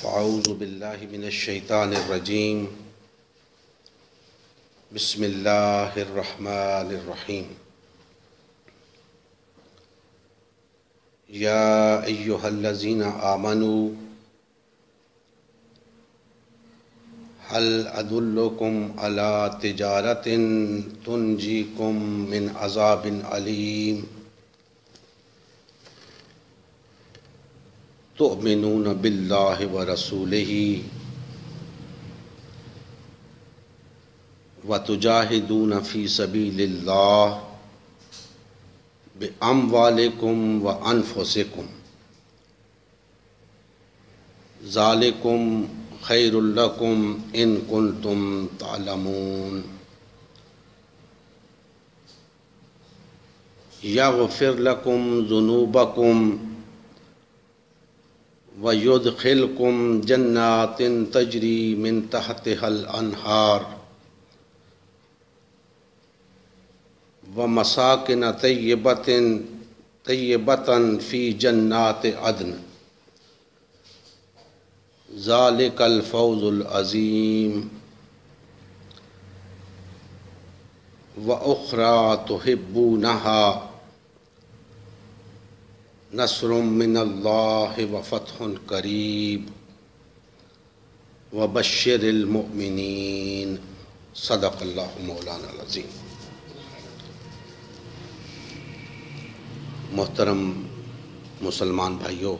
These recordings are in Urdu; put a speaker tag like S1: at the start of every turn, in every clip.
S1: فاعوذ باللہ من الشیطان الرجیم بسم اللہ الرحمن الرحیم یا ایہا الذین آمنوا هل ادلکم علی تجارۃ تنجیکم من عذاب علیم تؤمنون باللہ ورسولہ وتجاہدون فی سبیل اللہ باموالکم وانفسکم ذالکم خیر لکم ان کنتم تعلمون یغفر لکم ذنوبکم وَيُدْخِلْكُمْ جَنَّاتٍ تَجْرِي مِنْ تَحْتِهَا الْأَنْهَارُ وَمَسَاكِنَ طَيِّبَةً فِي جَنَّاتِ عَدْنٍ ذَلِكَ الْفَوْزُ الْعَظِيمُ وَأُخْرَى تُحِبُّونَهَا نصر من اللہ وفتح قریب وبشر المؤمنین صدق اللہ مولانا العظیم۔ محترم مسلمان بھائیوں،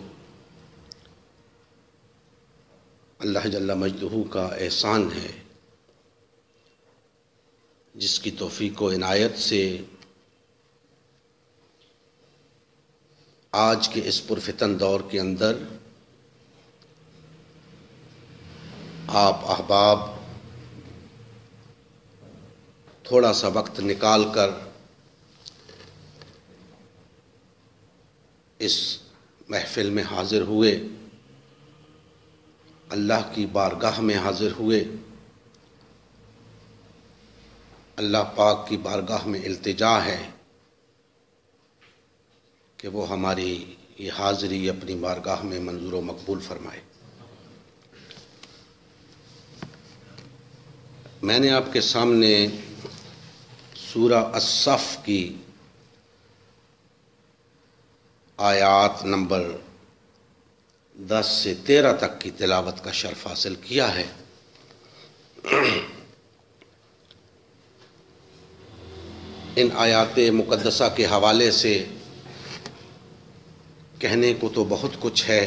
S1: اللہ جل مجدہ کا احسان ہے جس کی توفیق و عنایت سے آج کے اس پرفتن دور کے اندر آپ احباب تھوڑا سا وقت نکال کر اس محفل میں حاضر ہوئے، اللہ کی بارگاہ میں حاضر ہوئے۔ اللہ پاک کی بارگاہ میں التجا ہے کہ وہ ہماری یہ حاضری اپنی بارگاہ میں منظور و مقبول فرمائے۔ میں نے آپ کے سامنے سورہ الصف کی آیات نمبر 10 سے 13 تک کی تلاوت کا شرف حاصل کیا ہے۔ ان آیات مقدسہ کے حوالے سے کہنے کو تو بہت کچھ ہے،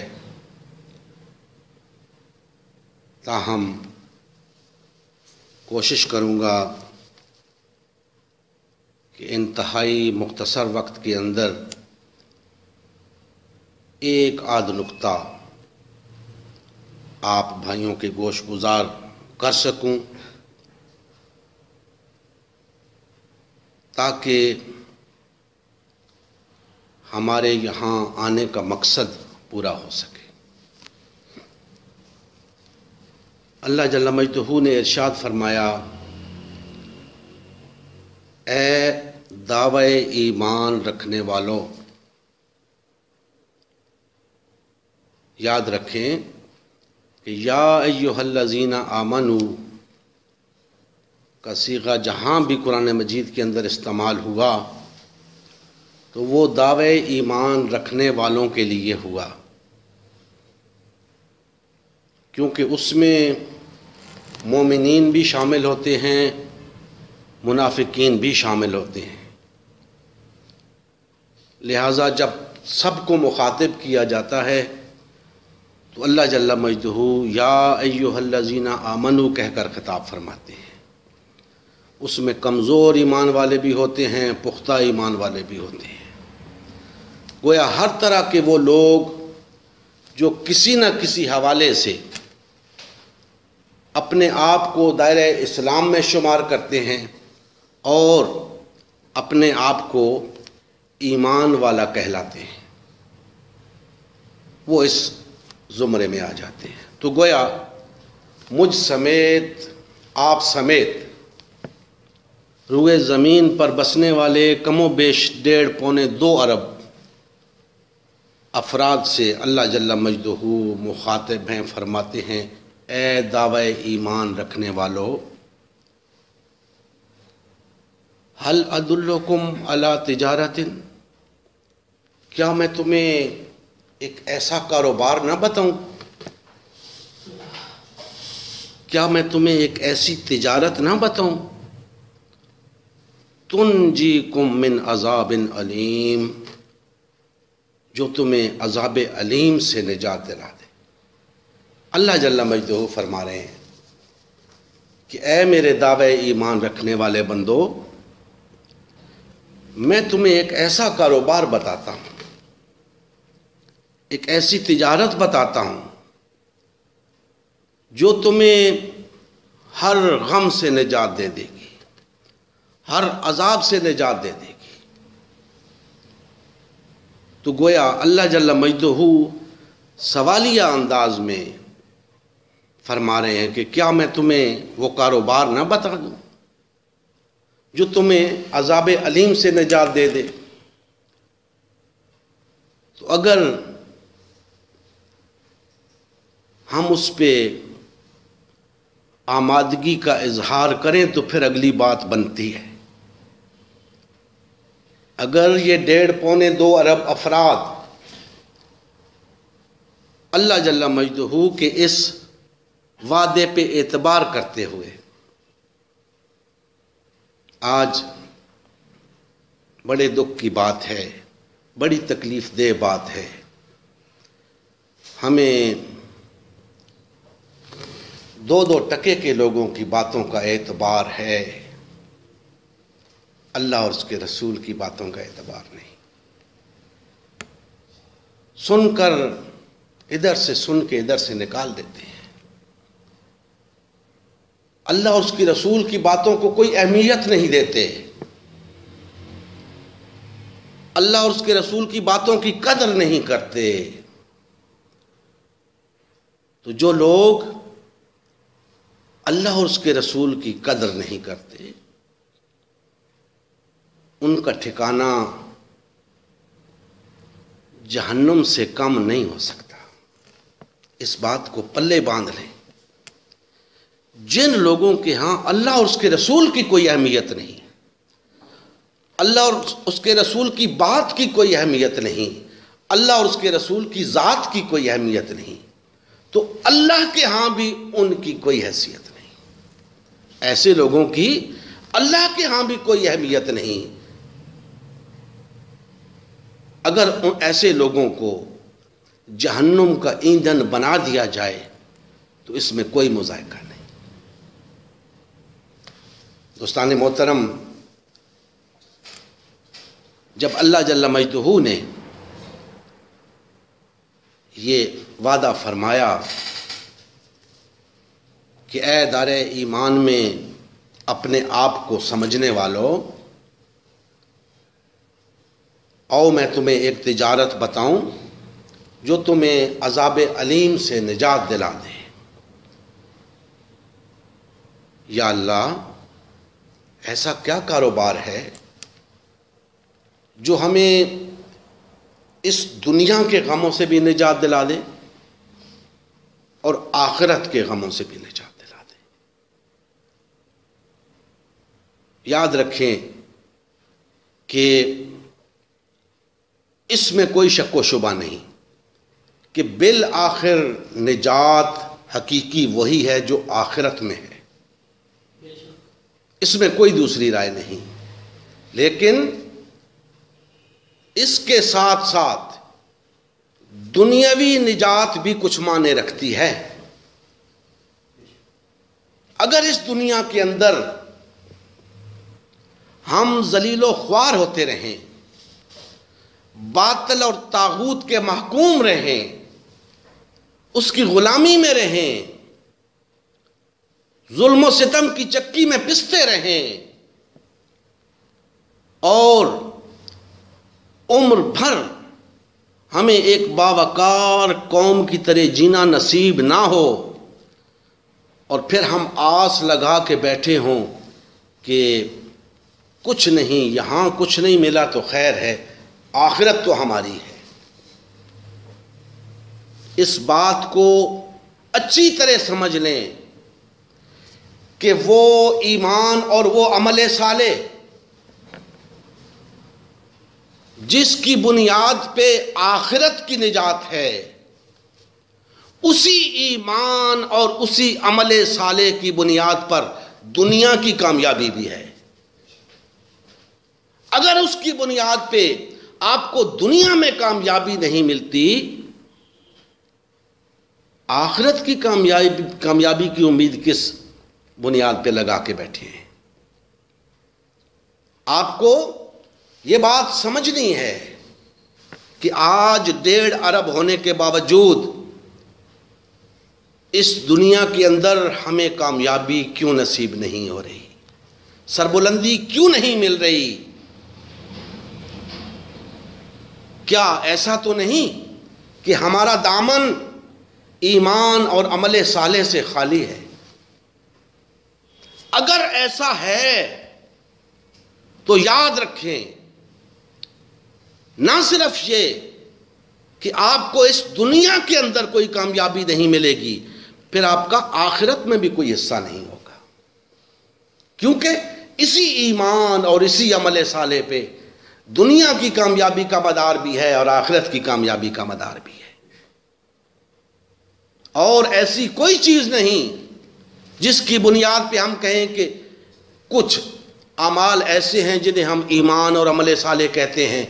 S1: تاہم کوشش کروں گا کہ انتہائی مختصر وقت کے اندر ایک آدھ نقطہ آپ بھائیوں کے گوش گزار کر سکوں، تاکہ ہمارے یہاں آنے کا مقصد پورا ہو سکے۔ اللہ جل مجدہ نے ارشاد فرمایا، اے دعوی ایمان رکھنے والوں، یاد رکھیں کہ یا ایہا الذین آمنوا کا صیغہ جہاں بھی قرآن مجید کے اندر استعمال ہوا تو وہ دعوے ایمان رکھنے والوں کے لیے ہوا، کیونکہ اس میں مومنین بھی شامل ہوتے ہیں، منافقین بھی شامل ہوتے ہیں، لہٰذا جب سب کو مخاطب کیا جاتا ہے تو اللہ جل مجدہ یا ایہا الذین آمنوا کہہ کر خطاب فرماتے ہیں۔ اس میں کمزور ایمان والے بھی ہوتے ہیں، پختہ ایمان والے بھی ہوتے ہیں، گویا ہر طرح کے وہ لوگ جو کسی نہ کسی حوالے سے اپنے آپ کو دائرہ اسلام میں شمار کرتے ہیں اور اپنے آپ کو ایمان والا کہلاتے ہیں، وہ اس زمرے میں آ جاتے ہیں۔ تو گویا مجھ سمیت، آپ سمیت روئے زمین پر بسنے والے کم و بیش 1.5 پونے 2 ارب افراد سے اللہ جل مجدہ مخاطب ہیں، فرماتے ہیں اے دعوی ایمان رکھنے والو، هل ادلکم علی تجارت، کیا میں تمہیں ایک ایسا کاروبار نہ بتاؤں، کیا میں تمہیں ایک ایسی تجارت نہ بتاؤں، تنجیکم من عذاب علیم، جو تمہیں عذاب علیم سے نجات دلا دے۔ اللہ جل مجدہ فرما رہے ہیں کہ اے میرے دعوے ایمان رکھنے والے بندو، میں تمہیں ایک ایسا کاروبار بتاتا ہوں، ایک ایسی تجارت بتاتا ہوں جو تمہیں ہر غم سے نجات دے دے گی، ہر عذاب سے نجات دے دے گی۔ تو گویا اللہ جل مجدہ سوالیہ انداز میں فرما رہے ہیں کہ کیا میں تمہیں وہ کاروبار نہ بتا دوں جو تمہیں عذاب علیم سے نجات دے دے۔ تو اگر ہم اس پہ آمادگی کا اظہار کریں تو پھر اگلی بات بنتی ہے۔ اگر یہ 1.5-2 ارب افراد اللہ جل مجدہ کے اس وعدے پہ اعتبار کرتے ہوئے آج بڑے دکھ کی بات ہے، بڑی تکلیف دہ بات ہے، ہمیں 2 ٹکے کے لوگوں کی باتوں کا اعتبار ہے، اللہ اور اس کے رسول کی باتوں کا اعتبار نہیں۔ سن کر ادھر سے سن کے ادھر سے نکال دیتے ہیں، اللہ اور اس کی رسول کی باتوں کو کوئی اہمیت نہیں دیتے، اللہ اور اس کے رسول کی باتوں کی قدر نہیں کرتے۔ تو جو لوگ اللہ اور اس کے رسول کی قدر نہیں کرتے، ان کا ٹھکانہ جہنم سے کم نہیں ہو سکتا۔ اس بات کو پلے باندھ لیں۔ جن لوگوں کے ہاں اللہ اور اس کے رسول کی کوئی اہمیت نہیں، اللہ اور اس کے رسول کی بات کی کوئی اہمیت نہیں، اللہ اور اس کے رسول کی ذات کی کوئی اہمیت نہیں، تو اللہ کے ہاں بھی ان کی کوئی حیثیت نہیں۔ ایسے لوگوں کی اللہ کے ہاں بھی کوئی اہمیت نہیں۔ اگر ان ایسے لوگوں کو جہنم کا ایندھن بنا دیا جائے تو اس میں کوئی مذائقہ نہیں۔ دوستان محترم، جب اللہ جل مجدہ نے یہ وعدہ فرمایا کہ اے دار ایمان میں اپنے آپ کو سمجھنے والوں، آؤ میں تمہیں ایک تجارت بتاؤں جو تمہیں عذاب علیم سے نجات دلا دے۔ یا اللہ، ایسا کیا کاروبار ہے جو ہمیں اس دنیا کے غموں سے بھی نجات دلا دے اور آخرت کے غموں سے بھی نجات دلا دے۔ یاد رکھیں کہ اس میں کوئی شک و شبہ نہیں کہ بالآخر نجات حقیقی وہی ہے جو آخرت میں ہے، اس میں کوئی دوسری رائے نہیں۔ لیکن اس کے ساتھ ساتھ دنیاوی نجات بھی کچھ معنی رکھتی ہے۔ اگر اس دنیا کے اندر ہم ذلیل و خوار ہوتے رہیں، باطل اور طاغوت کے محکوم رہیں، اس کی غلامی میں رہیں، ظلم و ستم کی چکی میں پستے رہیں اور عمر بھر ہمیں ایک باوقار قوم کی طرح جینا نصیب نہ ہو، اور پھر ہم آس لگا کے بیٹھے ہوں کہ کچھ نہیں، یہاں کچھ نہیں ملا تو خیر ہے، آخرت تو ہماری ہے، اس بات کو اچھی طرح سمجھ لیں کہ وہ ایمان اور وہ عمل صالح جس کی بنیاد پہ آخرت کی نجات ہے، اسی ایمان اور اسی عمل صالح کی بنیاد پر دنیا کی کامیابی بھی ہے۔ اگر اس کی بنیاد پہ آپ کو دنیا میں کامیابی نہیں ملتی، آخرت کی کامیابی کی امید کس بنیاد پہ لگا کے بیٹھے ہیں؟ آپ کو یہ بات سمجھنی ہے کہ آج 1.5 ارب ہونے کے باوجود اس دنیا کے اندر ہمیں کامیابی کیوں نصیب نہیں ہو رہی، سربلندی کیوں نہیں مل رہی؟ کیا ایسا تو نہیں کہ ہمارا دامن ایمان اور عمل صالح سے خالی ہے؟ اگر ایسا ہے تو یاد رکھیں، نہ صرف یہ کہ آپ کو اس دنیا کے اندر کوئی کامیابی نہیں ملے گی، پھر آپ کا آخرت میں بھی کوئی حصہ نہیں ہوگا، کیونکہ اسی ایمان اور اسی عمل صالح پہ دنیا کی کامیابی کا مدار بھی ہے اور آخرت کی کامیابی کا مدار بھی ہے۔ اور ایسی کوئی چیز نہیں جس کی بنیاد پہ ہم کہیں کہ کچھ اعمال ایسے ہیں جنہیں ہم ایمان اور عمل صالح کہتے ہیں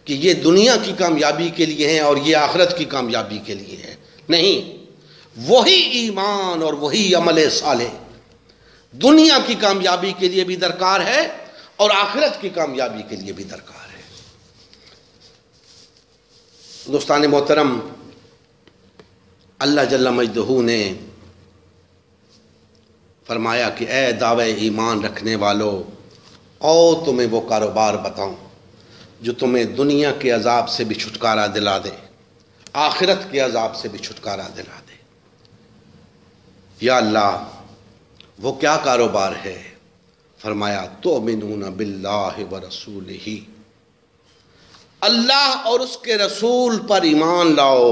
S1: کہ یہ دنیا کی کامیابی کے لیے ہیں اور یہ آخرت کی کامیابی کے لیے ہے۔ نہیں، وہی ایمان اور وہی عمل صالح دنیا کی کامیابی کے لیے بھی درکار ہے اور آخرت کی کامیابی کے لیے بھی درکار ہے۔ دوستان محترم، اللہ جل مجدہ نے فرمایا کہ اے دعوے ایمان رکھنے والو، اور تمہیں وہ کاروبار بتاؤں جو تمہیں دنیا کے عذاب سے بھی چھٹکارا دلا دے، آخرت کے عذاب سے بھی چھٹکارا دلا دے۔ یا اللہ، وہ کیا کاروبار ہے؟ فرمایا تؤمنون باللہ ورسولہ، اللہ اور اس کے رسول پر ایمان لاؤ۔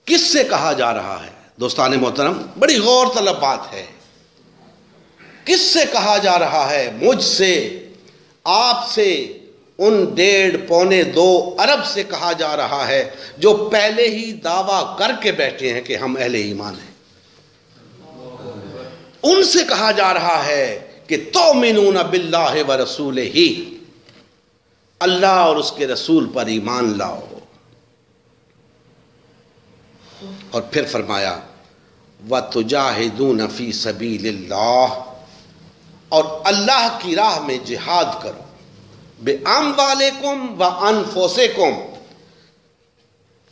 S1: کس سے کہا جا رہا ہے دوستان محترم؟ بڑی غور طلب بات ہے۔ کس سے کہا جا رہا ہے؟ مجھ سے، آپ سے، ان 1.5 پونے 2 ارب سے کہا جا رہا ہے جو پہلے ہی دعویٰ کر کے بیٹھے ہیں کہ ہم اہل ایمان ہیں۔ ان سے کہا جا رہا ہے کہ تؤمنون باللہ ورسولہ، اللہ اور اس کے رسول پر ایمان لاؤ۔ اور پھر فرمایا وَتُجَاهِدُونَ فِي سَبِيلِ اللَّهِ، اور اللہ کی راہ میں جہاد کرو، بِأَمْوَالِكُمْ وَأَنفُسِكُمْ،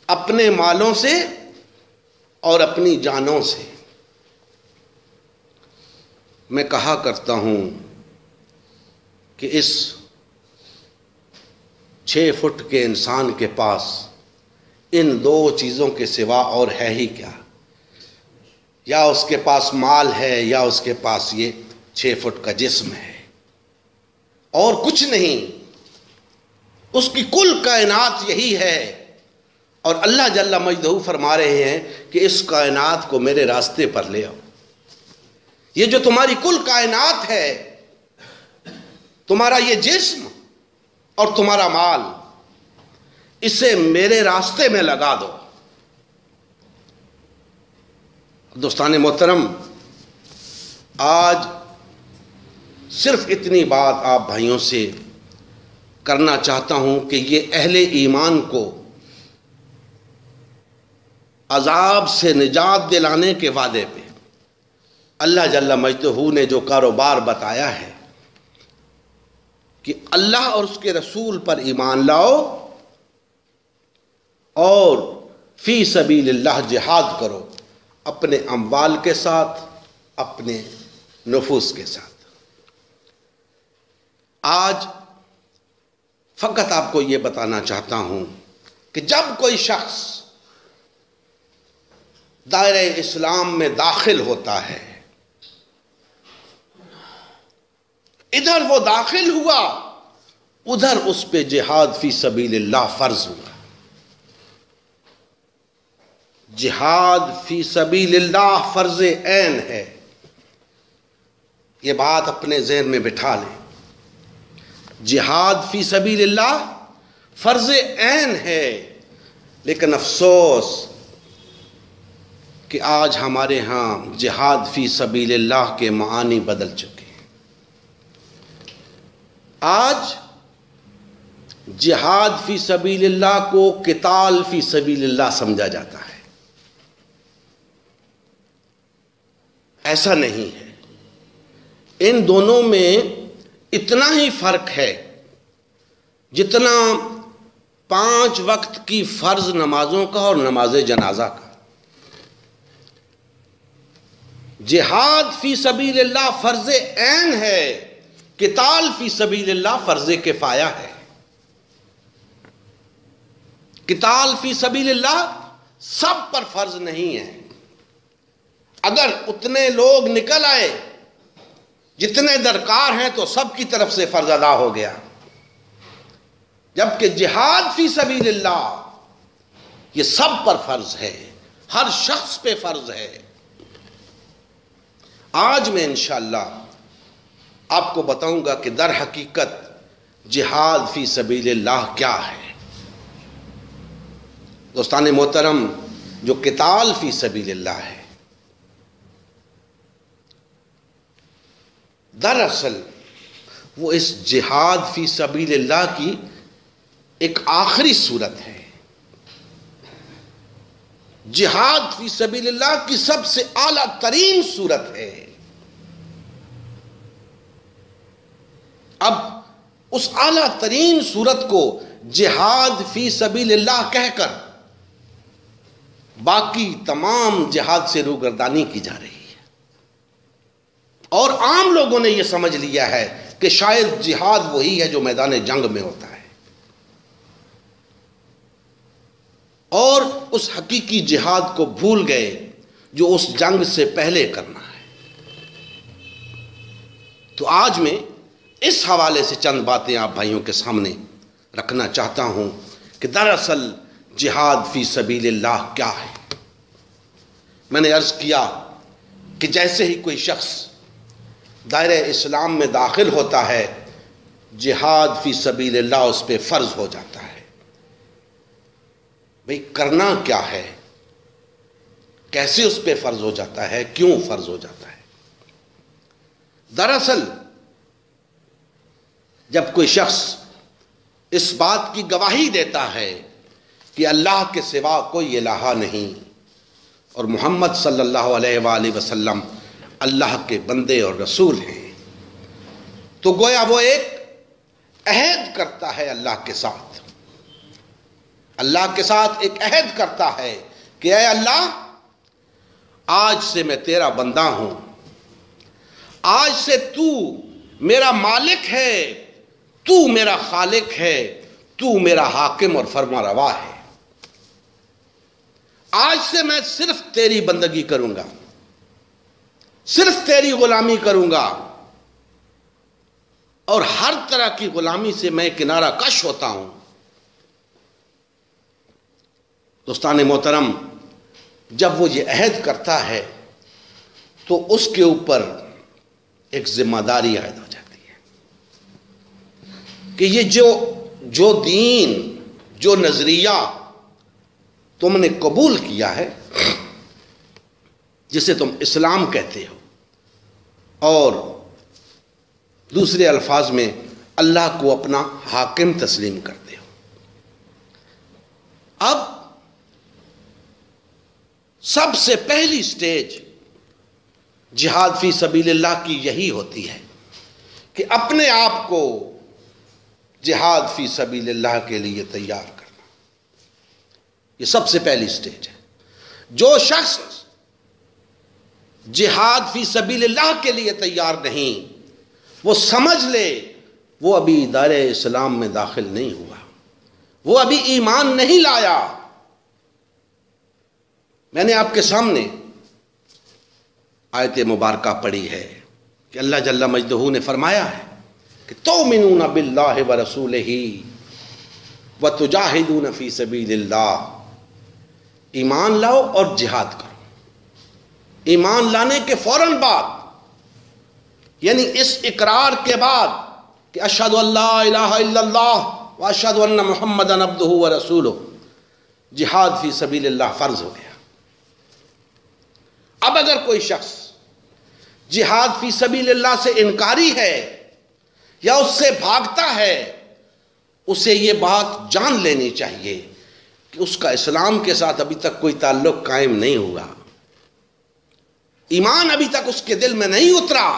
S1: اپنے مالوں سے اور اپنی جانوں سے۔ میں کہا کرتا ہوں کہ اس 6 فٹ کے انسان کے پاس ان 2 چیزوں کے سوا اور ہے ہی کیا؟ یا اس کے پاس مال ہے یا اس کے پاس یہ 6 فٹ کا جسم ہے، اور کچھ نہیں۔ اس کی کل کائنات یہی ہے، اور اللہ جل مجدہ فرما رہے ہیں کہ اس کائنات کو میرے راستے پر لے آؤ۔ یہ جو تمہاری کل کائنات ہے، تمہارا یہ جسم اور تمہارا مال، اسے میرے راستے میں لگا دو۔ دوستان محترم، آج صرف اتنی بات آپ بھائیوں سے کرنا چاہتا ہوں کہ یہ اہل ایمان کو عذاب سے نجات دلانے کے وعدے پہ اللہ جل مجدہ نے جو کاروبار بتایا ہے کہ اللہ اور اس کے رسول پر ایمان لاؤ اور فی سبیل اللہ جہاد کرو، اپنے اموال کے ساتھ، اپنے نفوس کے ساتھ۔ آج فقط آپ کو یہ بتانا چاہتا ہوں کہ جب کوئی شخص دائرہ اسلام میں داخل ہوتا ہے، ادھر وہ داخل ہوا، ادھر اس پہ جہاد فی سبیل اللہ فرض ہوا۔ جہاد فی سبیل اللہ فرض عین ہے، یہ بات اپنے ذہن میں بٹھا لیں۔ جہاد فی سبیل اللہ فرض عین ہے، لیکن افسوس کہ آج ہمارے ہاں جہاد فی سبیل اللہ کے معانی بدل چکے ہیں۔ آج جہاد فی سبیل اللہ کو قتال فی سبیل اللہ سمجھا جاتا ہے۔ ایسا نہیں ہے، ان دونوں میں اتنا ہی فرق ہے جتنا 5 وقت کی فرض نمازوں کا اور نماز جنازہ کا۔ جہاد فی سبیل اللہ فرض عین ہے، قتال فی سبیل اللہ فرض کفایہ ہے۔ قتال فی سبیل اللہ سب پر فرض نہیں ہے، اگر اتنے لوگ نکل آئے جتنے درکار ہیں تو سب کی طرف سے فرض ادا ہو گیا، جبکہ جہاد فی سبیل اللہ یہ سب پر فرض ہے، ہر شخص پہ فرض ہے۔ آج میں انشاءاللہ آپ کو بتاؤں گا کہ در حقیقت جہاد فی سبیل اللہ کیا ہے۔ دوستان محترم، جو قتال فی سبیل اللہ ہے، دراصل وہ اس جہاد فی سبیل اللہ کی ایک آخری صورت ہے، جہاد فی سبیل اللہ کی سب سے اعلیٰ ترین صورت ہے۔ اب اس اعلیٰ ترین صورت کو جہاد فی سبیل اللہ کہہ کر باقی تمام جہاد سے روگردانی کی جا رہی ہے، اور عام لوگوں نے یہ سمجھ لیا ہے کہ شاید جہاد وہی ہے جو میدان جنگ میں ہوتا ہے، اور اس حقیقی جہاد کو بھول گئے جو اس جنگ سے پہلے کرنا ہے۔ تو آج میں اس حوالے سے چند باتیں آپ بھائیوں کے سامنے رکھنا چاہتا ہوں کہ دراصل جہاد فی سبیل اللہ کیا ہے۔ میں نے عرض کیا کہ جیسے ہی کوئی شخص دائرہ اسلام میں داخل ہوتا ہے، جہاد فی سبیل اللہ اس پہ فرض ہو جاتا ہے۔ بھئی کرنا کیا ہے، کیسے اس پہ فرض ہو جاتا ہے، کیوں فرض ہو جاتا ہے؟ دراصل جب کوئی شخص اس بات کی گواہی دیتا ہے کہ اللہ کے سوا کوئی الہ نہیں اور محمد صلی اللہ علیہ وآلہ وسلم اللہ کے بندے اور رسول ہیں، تو گویا وہ ایک عہد کرتا ہے اللہ کے ساتھ، اللہ کے ساتھ ایک عہد کرتا ہے کہ اے اللہ، آج سے میں تیرا بندہ ہوں، آج سے تو میرا مالک ہے، تو میرا خالق ہے، تو میرا حاکم اور فرما روا ہے، آج سے میں صرف تیری بندگی کروں گا، صرف تیری غلامی کروں گا، اور ہر طرح کی غلامی سے میں کنارہ کش ہوتا ہوں۔ دوستان محترم، جب وہ یہ عہد کرتا ہے تو اس کے اوپر ایک ذمہ داری عائد ہو جاتی ہے کہ یہ جو دین، جو نظریہ تم نے قبول کیا ہے، جسے تم اسلام کہتے ہو، اور دوسرے الفاظ میں اللہ کو اپنا حاکم تسلیم کرتے ہو، اب سب سے پہلی سٹیج جہاد فی سبیل اللہ کی یہی ہوتی ہے کہ اپنے آپ کو جہاد فی سبیل اللہ کے لیے تیار کرنا۔ یہ سب سے پہلی سٹیج ہے۔ جو شخص جہاد فی سبیل اللہ کے لیے تیار نہیں، وہ سمجھ لے وہ ابھی دائرہ اسلام میں داخل نہیں ہوا، وہ ابھی ایمان نہیں لایا۔ میں نے آپ کے سامنے آیت مبارکہ پڑھی ہے کہ اللہ جل مجدہ نے فرمایا ہے کہ تؤمنون باللہ ورسولہ وتجاہدون فی سبیل اللہ، ایمان لاؤ اور جہاد کرو۔ ایمان لانے کے فوراً بعد، یعنی اس اقرار کے بعد کہ اشہد ان لا الہ الا اللہ و اشہد ان محمدًا عبدہ و رسولہ، جہاد فی سبیل اللہ فرض ہو گیا۔ اب اگر کوئی شخص جہاد فی سبیل اللہ سے انکاری ہے یا اس سے بھاگتا ہے، اسے یہ بات جان لینی چاہیے کہ اس کا اسلام کے ساتھ ابھی تک کوئی تعلق قائم نہیں ہوا، ایمان ابھی تک اس کے دل میں نہیں اترا،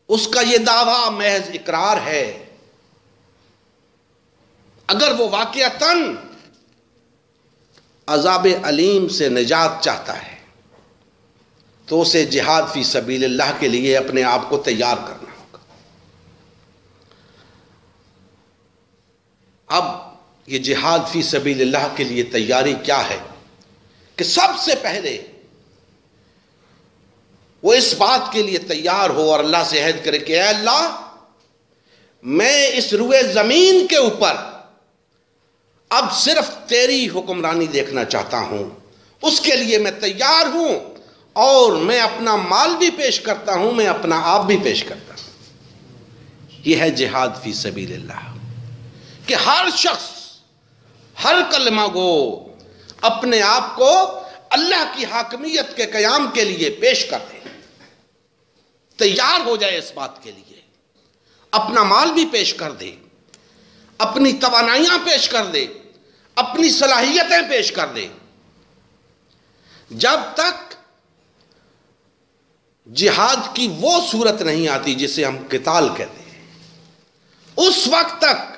S1: اس کا یہ دعویٰ محض اقرار ہے۔ اگر وہ واقعتاً عذاب علیم سے نجات چاہتا ہے تو اسے جہاد فی سبیل اللہ کے لیے اپنے آپ کو تیار کرنا ہوگا۔ اب یہ جہاد فی سبیل اللہ کے لیے تیاری کیا ہے کہ سب سے پہلے وہ اس بات کے لیے تیار ہو اور اللہ سے عہد کرے کہ اے اللہ، میں اس روئے زمین کے اوپر اب صرف تیری حکمرانی دیکھنا چاہتا ہوں، اس کے لیے میں تیار ہوں، اور میں اپنا مال بھی پیش کرتا ہوں، میں اپنا آپ بھی پیش کرتا ہوں۔ یہ ہے جہاد فی سبیل اللہ، کہ ہر شخص، ہر کلمہ گو اپنے آپ کو اللہ کی حاکمیت کے قیام کے لیے پیش کر دے، تیار ہو جائے اس بات کے لیے، اپنا مال بھی پیش کر دے، اپنی توانائیاں پیش کر دے، اپنی صلاحیتیں پیش کر دے۔ جب تک جہاد کی وہ صورت نہیں آتی جسے ہم قتال کہتے ہیں، اس وقت تک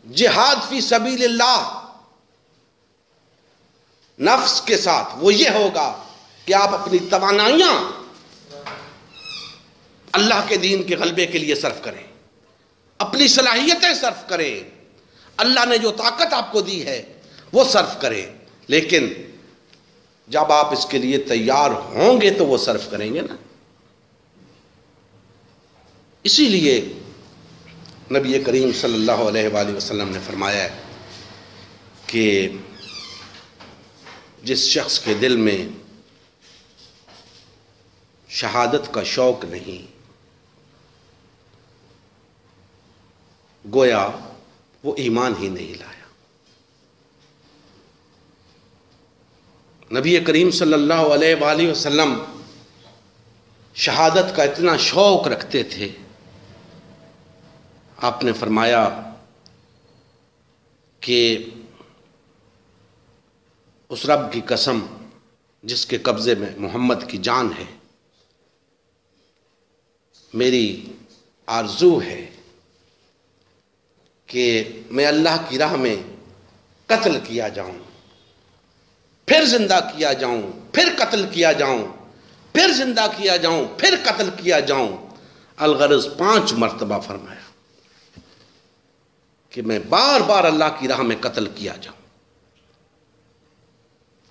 S1: جہاد فی سبیل اللہ نفس کے ساتھ وہ یہ ہوگا کہ آپ اپنی توانائیاں اللہ کے دین کے غلبے کے لیے صرف کریں، اپنی صلاحیتیں صرف کریں، اللہ نے جو طاقت آپ کو دی ہے وہ صرف کریں، لیکن جب آپ اس کے لیے تیار ہوں گے تو وہ صرف کریں گے نا۔ اسی لیے نبی کریم صلی اللہ علیہ وآلہ وسلم نے فرمایا ہے کہ جس شخص کے دل میں شہادت کا شوق نہیں، گویا وہ ایمان ہی نہیں لایا۔ نبی کریم صلی اللہ علیہ وآلہ وسلم شہادت کا اتنا شوق رکھتے تھے، آپ نے فرمایا کہ اس رب کی قسم جس کے قبضے میں محمد کی جان ہے، میری آرزو ہے کہ میں اللہ کی راہ میں قتل کیا جاؤں، پھر زندہ کیا جاؤں، پھر قتل کیا جاؤں، پھر زندہ کیا جاؤں، پھر قتل کیا جاؤں، الغرض 5 مرتبہ فرمایا کہ میں بار بار اللہ کی راہ میں قتل کیا جاؤں۔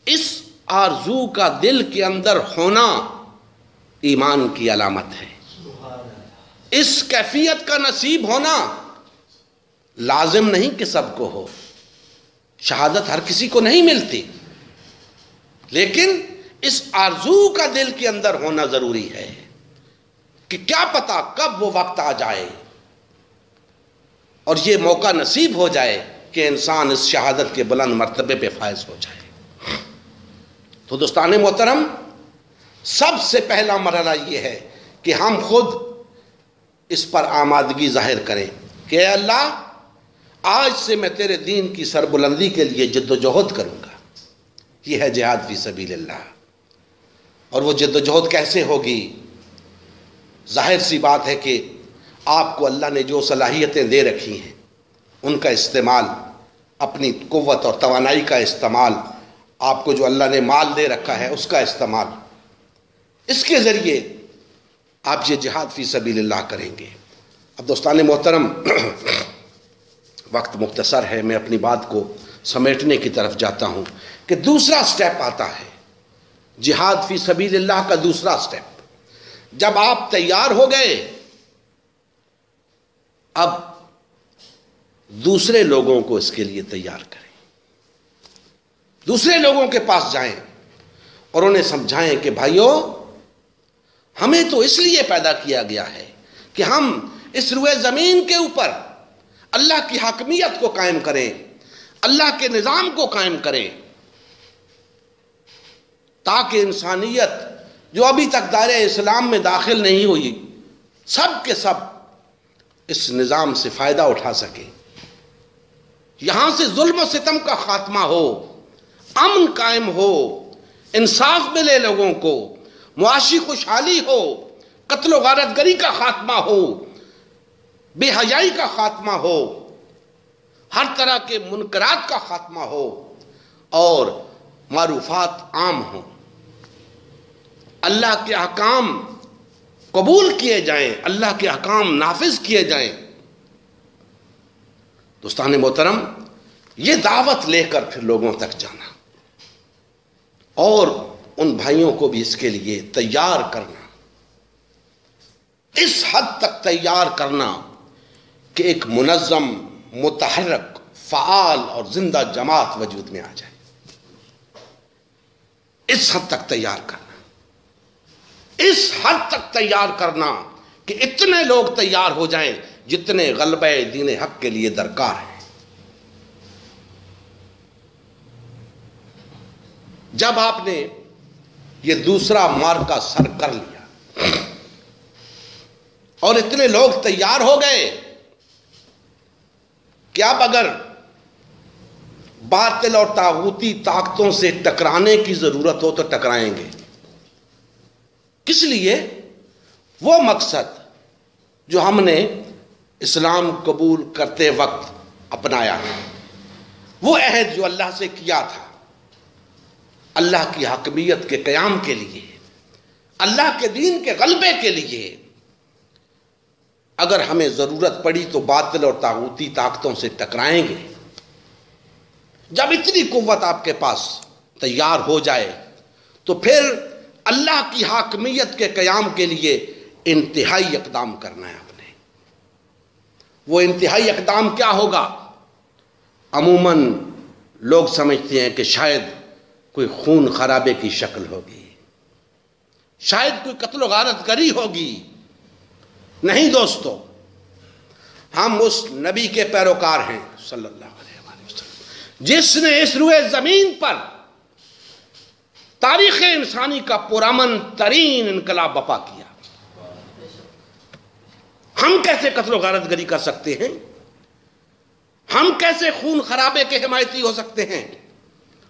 S1: اس آرزو کا دل کے اندر ہونا ایمان کی علامت ہے۔ اس کیفیت کا نصیب ہونا لازم نہیں کہ سب کو ہو، شہادت ہر کسی کو نہیں ملتی، لیکن اس آرزو کا دل کے اندر ہونا ضروری ہے کہ کیا پتا کب وہ وقت آ جائے اور یہ موقع نصیب ہو جائے کہ انسان اس شہادت کے بلند مرتبے پہ فائز ہو جائے۔ تو دوستان محترم، سب سے پہلا مرحلہ یہ ہے کہ ہم خود اس پر آمادگی ظاہر کریں کہ اے اللہ، آج سے میں تیرے دین کی سربلندی کے لیے جد و جہد کروں گا۔ یہ ہے جہاد فی سبیل اللہ۔ اور وہ جد و جہد کیسے ہوگی؟ ظاہر سی بات ہے کہ آپ کو اللہ نے جو صلاحیتیں دے رکھی ہیں ان کا استعمال، اپنی قوت اور توانائی کا استعمال، آپ کو جو اللہ نے مال دے رکھا ہے اس کا استعمال، اس کے ذریعے آپ یہ جہاد فی سبیل اللہ کریں گے۔ اب دوستان محترم، وقت مختصر ہے، میں اپنی بات کو سمیٹنے کی طرف جاتا ہوں کہ دوسرا سٹیپ آتا ہے، جہاد فی سبیل اللہ کا دوسرا سٹیپ۔ جب آپ تیار ہو گئے، اب دوسرے لوگوں کو اس کے لیے تیار کریں۔ دوسرے لوگوں کے پاس جائیں اور انہیں سمجھائیں کہ بھائیو، ہمیں تو اس لیے پیدا کیا گیا ہے کہ ہم اس روئے زمین کے اوپر اللہ کی حاکمیت کو قائم کریں، اللہ کے نظام کو قائم کریں، تاکہ انسانیت جو ابھی تک دائرہ اسلام میں داخل نہیں ہوئی، سب کے سب اس نظام سے فائدہ اٹھا سکے، یہاں سے ظلم و ستم کا خاتمہ ہو، امن قائم ہو، انصاف ملے لوگوں کو، معاشی خوشحالی ہو، قتل و غارت گری کا خاتمہ ہو، بے حیائی کا خاتمہ ہو، ہر طرح کے منکرات کا خاتمہ ہو اور معروفات عام ہوں، اللہ کے احکام قبول کیے جائیں، اللہ کے احکام نافذ کیے جائیں۔ دوستان محترم، یہ دعوت لے کر پھر لوگوں تک جانا اور ان بھائیوں کو بھی اس کے لیے تیار کرنا، اس حد تک تیار کرنا کہ ایک منظم، متحرک، فعال اور زندہ جماعت وجود میں آ جائے، اس حد تک تیار کرنا، اس حد تک تیار کرنا کہ اتنے لوگ تیار ہو جائیں جتنے غلبہ دین حق کے لیے درکار ہیں۔ جب آپ نے یہ دوسرا مارکا سر کر لیا اور اتنے لوگ تیار ہو گئے کہ اب اگر باطل اور طاغوتی طاقتوں سے ٹکرانے کی ضرورت ہو تو ٹکرائیں گے۔ کس لیے؟ وہ مقصد جو ہم نے اسلام قبول کرتے وقت اپنایا ہے، وہ عہد جو اللہ سے کیا تھا، اللہ کی حاکمیت کے قیام کے لیے، اللہ کے دین کے غلبے کے لیے، اگر ہمیں ضرورت پڑی تو باطل اور طاغوتی طاقتوں سے ٹکرائیں گے۔ جب اتنی قوت آپ کے پاس تیار ہو جائے تو پھر اللہ کی حاکمیت کے قیام کے لیے انتہائی اقدام کرنا ہے آپ نے۔ وہ انتہائی اقدام کیا ہوگا؟ عموماً لوگ سمجھتے ہیں کہ شاید کوئی خون خرابے کی شکل ہوگی، شاید کوئی قتل و غارت گری ہوگی۔ نہیں دوستو، ہم اس نبی کے پیروکار ہیں صلی اللہ علیہ وسلم جس نے اس روئے زمین پر تاریخ انسانی کا پرامن ترین انقلاب برپا کیا۔ ہم کیسے قتل و غارت گری کر سکتے ہیں؟ ہم کیسے خون خرابے کے حمایتی ہو سکتے ہیں؟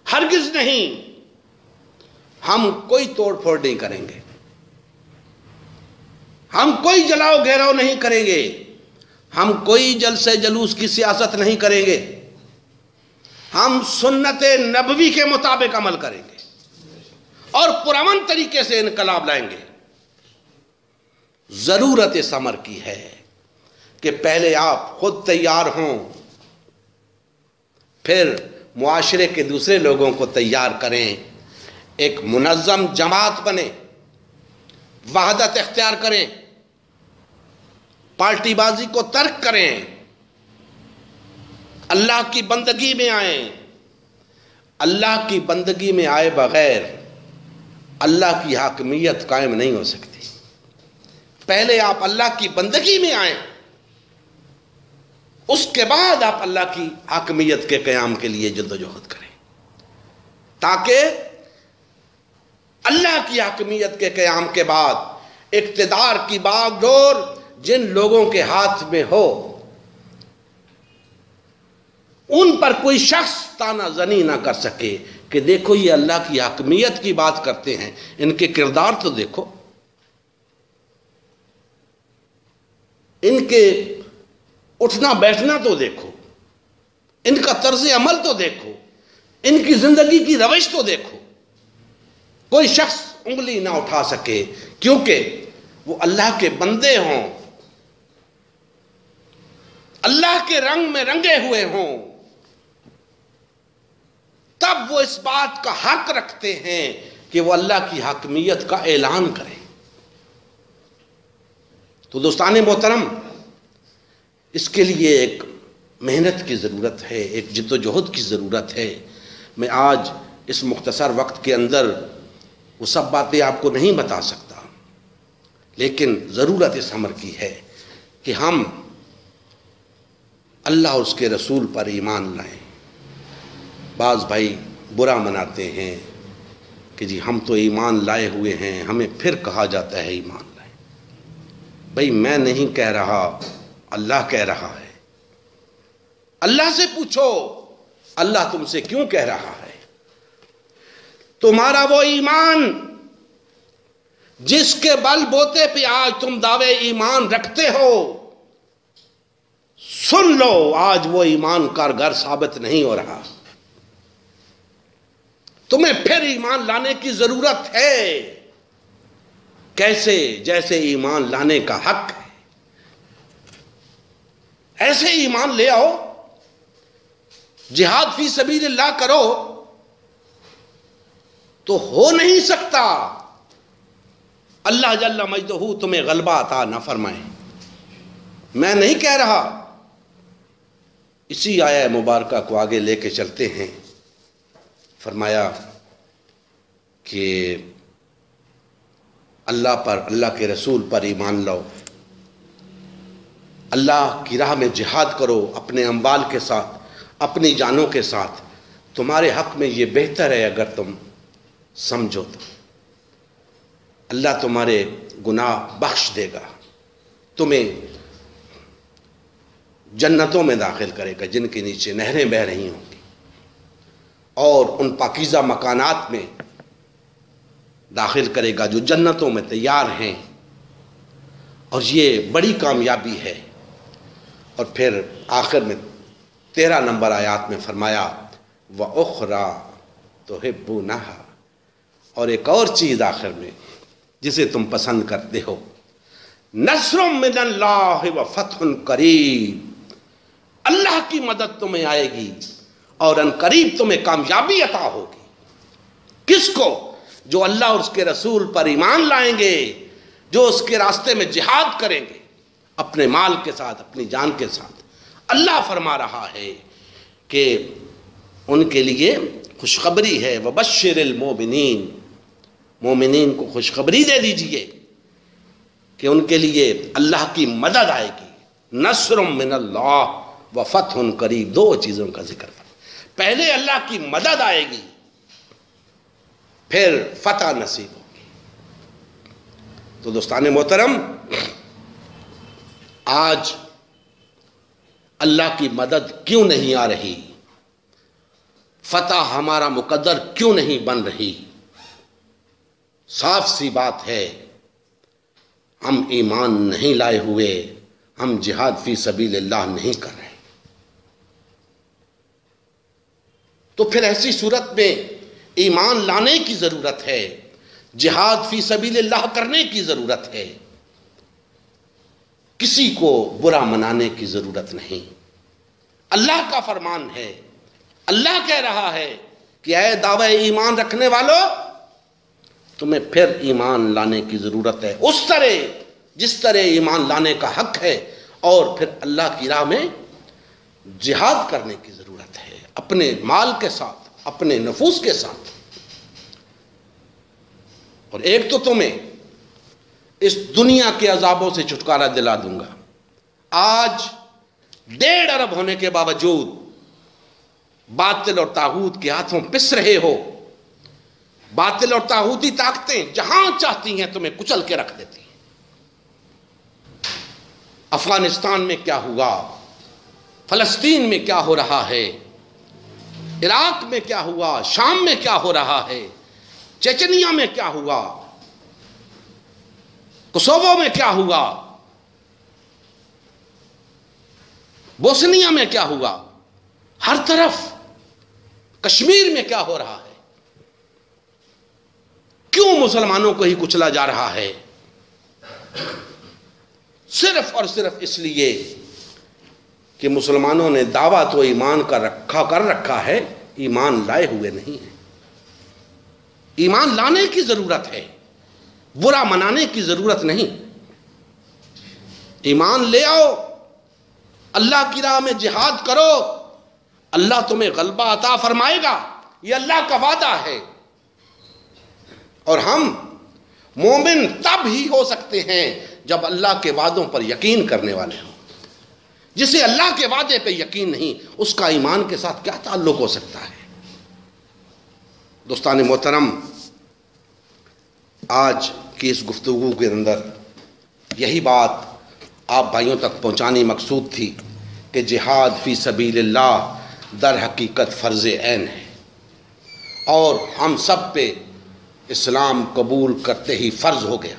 S1: ہرگز نہیں۔ ہم کوئی توڑ پھوڑ نہیں کریں گے، ہم کوئی جلاؤ گھیراؤ نہیں کریں گے، ہم کوئی جلسے جلوس کی سیاست نہیں کریں گے، ہم سنت نبوی کے مطابق عمل کریں گے اور پرامن طریقے سے انقلاب لائیں گے۔ ضرورت اس امر کی ہے کہ پہلے آپ خود تیار ہوں، پھر معاشرے کے دوسرے لوگوں کو تیار کریں، ایک منظم جماعت بنے، وحدت اختیار کریں، پارٹی بازی کو ترک کریں، اللہ کی بندگی میں آئیں۔ اللہ کی بندگی میں آئے بغیر اللہ کی حاکمیت قائم نہیں ہو سکتی۔ پہلے آپ اللہ کی بندگی میں آئیں، اس کے بعد آپ اللہ کی حاکمیت کے قیام کے لیے جدوجہد کریں، تاکہ اللہ کی حاکمیت کے قیام کے بعد اقتدار کی باغ ڈور جن لوگوں کے ہاتھ میں ہو ان پر کوئی شخص تانا زنی نہ کر سکے کہ دیکھو یہ اللہ کی حاکمیت کی بات کرتے ہیں، ان کے کردار تو دیکھو، ان کے اٹھنا بیٹھنا تو دیکھو، ان کا طرز عمل تو دیکھو، ان کی زندگی کی روش تو دیکھو۔ کوئی شخص انگلی نہ اٹھا سکے، کیونکہ وہ اللہ کے بندے ہوں، اللہ کے رنگ میں رنگے ہوئے ہوں، تب وہ اس بات کا حق رکھتے ہیں کہ وہ اللہ کی حاکمیت کا اعلان کریں۔ تو دوستان محترم، اس کے لیے ایک محنت کی ضرورت ہے، ایک جد و جہد کی ضرورت ہے۔ میں آج اس مختصر وقت کے اندر وہ سب باتیں آپ کو نہیں بتا سکتا، لیکن ضرورت اس امر کی ہے کہ ہم اللہ اور اس کے رسول پر ایمان لائیں۔ بعض بھائی برا مناتے ہیں کہ جی ہم تو ایمان لائے ہوئے ہیں، ہمیں پھر کہا جاتا ہے ایمان لائیں۔ بھائی میں نہیں کہہ رہا، اللہ کہہ رہا ہے۔ اللہ سے پوچھو اللہ تم سے کیوں کہہ رہا ہے؟ تمہارا وہ ایمان جس کے بل بوتے پہ آج تم دعوے ایمان رکھتے ہو، سن لو آج وہ ایمان کارگر ثابت نہیں ہو رہا۔ تمہیں پھر ایمان لانے کی ضرورت ہے۔ کیسے؟ جیسے ایمان لانے کا حق ہے ایسے ایمان لے آؤ، جہاد فی سبیل اللہ کرو تو ہو نہیں سکتا اللہ جل مجدہ تمہیں غلبہ عطا نہ فرمائے۔ میں نہیں کہہ رہا، اسی آیہ مبارکہ کو آگے لے کے چلتے ہیں۔ فرمایا کہ اللہ پر، اللہ کے رسول پر ایمان لاؤ، اللہ کی راہ میں جہاد کرو اپنے اموال کے ساتھ، اپنی جانوں کے ساتھ۔ تمہارے حق میں یہ بہتر ہے اگر تم سمجھو تو۔ اللہ تمہارے گناہ بخش دے گا، تمہیں جنتوں میں داخل کرے گا جن کے نیچے نہریں بہہ رہی ہوں گی، اور ان پاکیزہ مکانات میں داخل کرے گا جو جنتوں میں تیار ہیں، اور یہ بڑی کامیابی ہے۔ اور پھر آخر میں 13 نمبر آیات میں فرمایا وَأُخْرَى تُحِبُّونَهَا، اور ایک اور چیز آخر میں جسے تم پسند کرتے ہو، نصر من اللہ وفتح قریب، اللہ کی مدد تمہیں آئے گی اور ان قریب تمہیں کامیابی عطا ہوگی۔ کس کو؟ جو اللہ اور اس کے رسول پر ایمان لائیں گے، جو اس کے راستے میں جہاد کریں گے اپنے مال کے ساتھ، اپنی جان کے ساتھ۔ اللہ فرما رہا ہے کہ ان کے لیے خوشخبری ہے، وبشر المؤمنین، مومنین کو خوشخبری دے دیجئے کہ ان کے لیے اللہ کی مدد آئے گی۔ نصر من اللہ وفتح قریب، دو چیزوں کا ذکر ہے۔ پہلے اللہ کی مدد آئے گی، پھر فتح نصیب ہوگی۔ تو دوستان محترم، آج اللہ کی مدد کیوں نہیں آ رہی؟ فتح ہمارا مقدر کیوں نہیں بن رہی؟ صاف سی بات ہے، ہم ایمان نہیں لائے ہوئے، ہم جہاد فی سبیل اللہ نہیں کر رہے۔ تو پھر ایسی صورت میں ایمان لانے کی ضرورت ہے، جہاد فی سبیل اللہ کرنے کی ضرورت ہے، کسی کو برا منانے کی ضرورت نہیں۔ اللہ کا فرمان ہے، اللہ کہہ رہا ہے کہ اے دعوی ایمان رکھنے والوں، تمہیں پھر ایمان لانے کی ضرورت ہے اس طرح جس طرح ایمان لانے کا حق ہے، اور پھر اللہ کی راہ میں جہاد کرنے کی ضرورت ہے اپنے مال کے ساتھ، اپنے نفوس کے ساتھ۔ اور ایک تو تمہیں اس دنیا کے عذابوں سے چھٹکارا دلا دوں گا۔ آج 1.5 ارب ہونے کے باوجود باطل اور طاغوت کے ہاتھوں پس رہے ہو۔ باطل اور طاغوتی طاقتیں جہاں چاہتی ہیں تمہیں کچل کے رکھ دیتی ہیں۔ افغانستان میں کیا ہوا، فلسطین میں کیا ہو رہا ہے، عراق میں کیا ہوا، شام میں کیا ہو رہا ہے، چچنیا میں کیا ہوا، کوسوو میں کیا ہوا، بوسنیا میں کیا ہوا، ہر طرف کشمیر میں کیا ہو رہا ہے۔ کیوں مسلمانوں کو ہی کچلا جا رہا ہے؟ صرف اور صرف اس لیے کہ مسلمانوں نے دعویٰ تو ایمان کا کر رکھا ہے، ایمان لائے ہوئے نہیں ہیں۔ ایمان لانے کی ضرورت ہے، برا منانے کی ضرورت نہیں۔ ایمان لے آؤ، اللہ کی راہ میں جہاد کرو، اللہ تمہیں غلبہ عطا فرمائے گا۔ یہ اللہ کا وعدہ ہے، اور ہم مومن تب ہی ہو سکتے ہیں جب اللہ کے وعدوں پر یقین کرنے والے ہوں۔ جسے اللہ کے وعدے پہ یقین نہیں، اس کا ایمان کے ساتھ کیا تعلق ہو سکتا ہے؟ دوستان محترم، آج کی اس گفتگو کے اندر یہی بات آپ بھائیوں تک پہنچانی مقصود تھی کہ جہاد فی سبیل اللہ در حقیقت فرض عین ہے، اور ہم سب پہ اسلام قبول کرتے ہی فرض ہو گیا،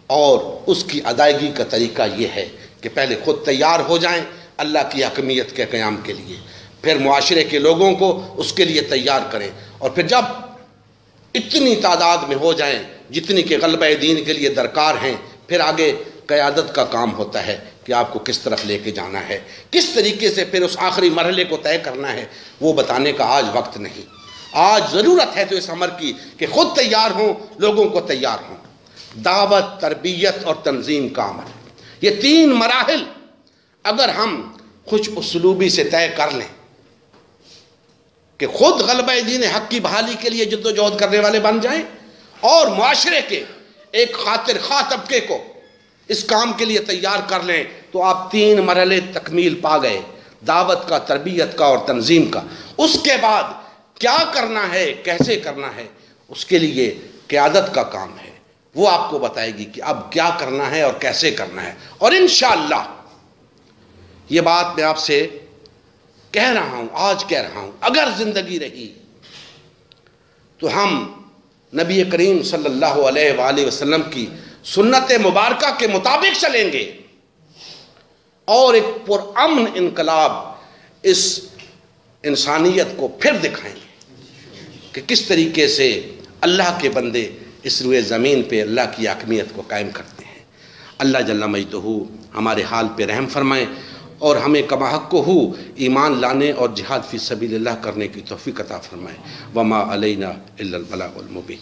S1: اور اس کی ادائیگی کا طریقہ یہ ہے کہ پہلے خود تیار ہو جائیں اللہ کی حاکمیت کے قیام کے لیے، پھر معاشرے کے لوگوں کو اس کے لیے تیار کریں، اور پھر جب اتنی تعداد میں ہو جائیں جتنی کہ غلبہ دین کے لیے درکار ہیں، پھر آگے قیادت کا کام ہوتا ہے کہ آپ کو کس طرف لے کے جانا ہے، کس طریقے سے پھر اس آخری مرحلے کو طے کرنا ہے، وہ بتانے کا آج وقت نہیں۔ آج ضرورت ہے تو اس امر کی کہ خود تیار ہوں، لوگوں کو تیار ہوں۔ دعوت، تربیت اور تنظیم کا عمل، یہ تین مراحل اگر ہم خوش اسلوبی سے طے کر لیں کہ خود غلبہ دین حق کی بحالی کے لیے جد و جہد کرنے والے بن جائیں، اور معاشرے کے ایک خاطر خواہ طبقے کو اس کام کے لیے تیار کر لیں، تو آپ تین مرحلے تکمیل پا گئے، دعوت کا، تربیت کا اور تنظیم کا۔ اس کے بعد کیا کرنا ہے، کیسے کرنا ہے، اس کے لیے قیادت کا کام ہے، وہ آپ کو بتائے گی کہ اب کیا کرنا ہے اور کیسے کرنا ہے۔ اور انشاءاللہ یہ بات میں آپ سے کہہ رہا ہوں، آج کہہ رہا ہوں، اگر زندگی رہی تو ہم نبی کریم صلی اللہ علیہ وآلہ وسلم کی سنت مبارکہ کے مطابق چلیں گے، اور ایک پرامن انقلاب اس انسانیت کو پھر دکھائیں گے کہ کس طریقے سے اللہ کے بندے اس روئے زمین پہ اللہ کی حاکمیت کو قائم کرتے ہیں۔ اللہ جل مجدہ ہمارے حال پہ رحم فرمائیں، اور ہمیں کما حق کو ایمان لانے اور جہاد فی سبیل اللہ کرنے کی توفیق عطا فرمائے۔ وما علینا الا البلاغ المبین۔